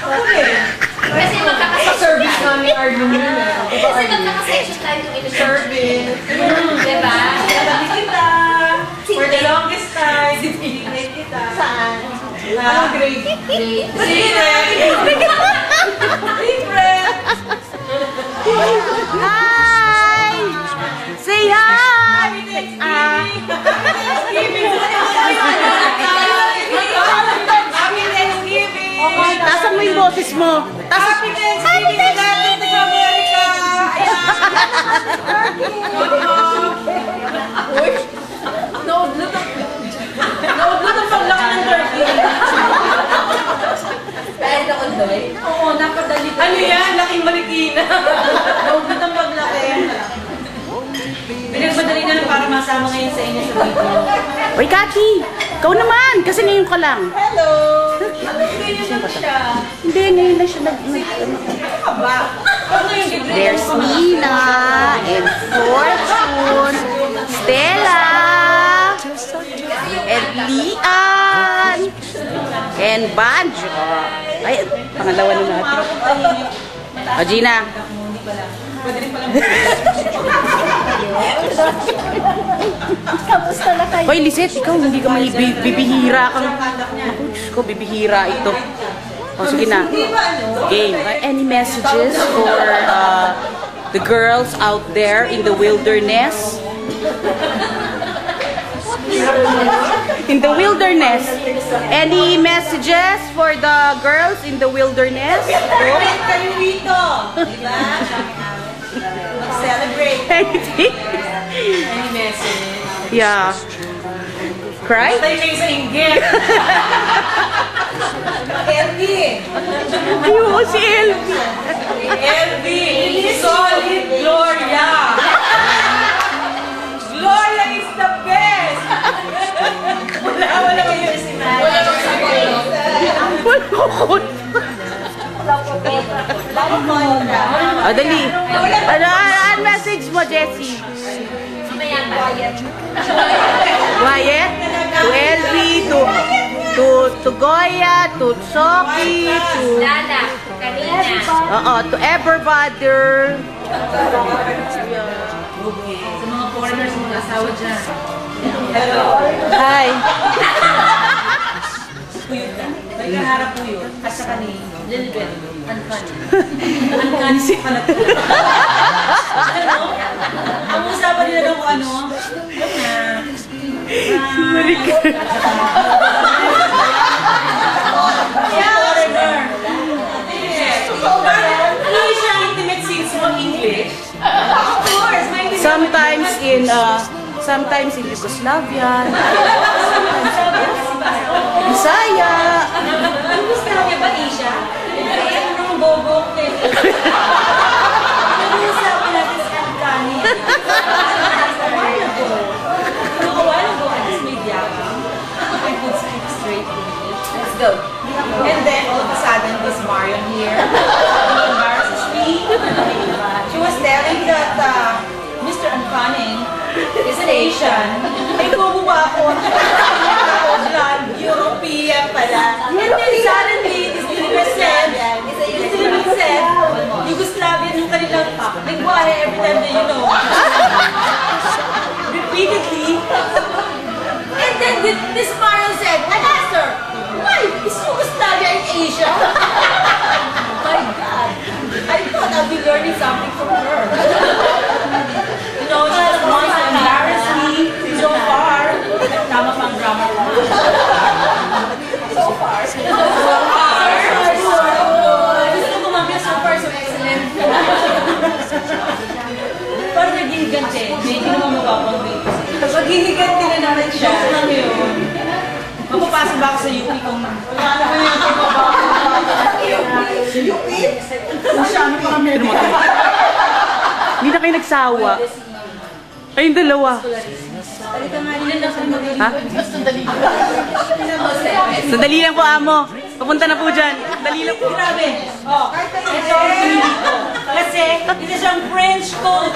Ako rin. Kasi Service namin argument. Kasi magkakasection tayo itong ito. Service. Diba? Sabi kita. For the longest time, sinigay kita. Saan? Anong grade? Great. Secret! Hi! Say hi! Happy Thanksgiving! Happy Thanksgiving! Tasan mo yung boses mo. Happy Thanksgiving sa lahat ng Amerika! Uy! Naudlot ang paglaki ng turkey. Kaya na kondoy? Oo, napadali. Ano yan? Laking marikina. Naudlot ang paglaki. Pinagmadali na lang para masama ngayon sa inyo sa video. Uy, Kati! Ikaw naman! Kasi ngayon ka lang. Hello! Ganyan lang siya. Hindi, ngayon na siya Ano ka ba? Ano yung degree? There's Nina and Fortune, Stella, and Lian, and Banjo. Ay, pangalawa na natin. O, Gina. Pwede rin palang Kamusta na kayo? Hoy, Lisette, ikaw hindi ka may bibihira kang... Ako, Diyos ko, bibihira ito. O, sige na. Game. Any messages for the girls out there in the wilderness? In the wilderness. Any messages for the girls in the wilderness? celebrate kayo dito. Diba? Mag-celebrate. Anything? Any message? Yeah. Cry? Patay kayo sa inggit. Elvie. Ayoko si Elvie. Elvie. Solid Gloria. Gloria is the best. Wala kayo si Mary. Wala nang sagot. Ah, dali. Ano message mo, Jessie? Mamaya bayad. Wyatt? To Elvie, to Goya, to Sophie, to... Lala. Kanina. To everybody. Sa mga foreigners, mga asawa dyan. Hello. Hi. May kaharap po yun. Kasi kanina. Little bit. Unfunny. Unfunny pala po. Ano? Ang usapan nila daw kung ano? Foreigner. Ano siyang intimate scenes mo English? Of course. Sometimes in Yugoslavian. Bisaya. Ang gusto niya ba, Asia? Ano nung bobok eh. Nag-uusapan natin sa Uncanny. A while ago, I just made yaka. I could speak straight English. Let's go. And then, all of a sudden, this Marion here. She embarrasses me. She was telling that Mr. Uncanny is an Asian. Ay, bobo ba ako? European pala. And then suddenly, this little said, Yugoslavian yung kanilang lingwahe every time that you know. Repeatedly. And then this Marion said, I asked her, why is Yugoslavia in Asia? My God. I thought I'd be learning something from her. You know, she just wants to embarrass me so far. Tama pang grammar ko. So far. Gusto ko mamaya so far, so excellent. Parang naging gante. Hindi naman magpapang-wait. Magiging gante na naman siya. Joke lang yun. Mapapasa ba ako sa UP kung... Wala naman yung sa UP? Masyano pa kami. Hindi na kayo nagsawa. Ayun, dalawa. Ha? Sandali lang po, amo. Papunta na po dyan. Sandali lang po. Grabe. Oh, ito ang pinili ko. Kasi, ito siyang French coat.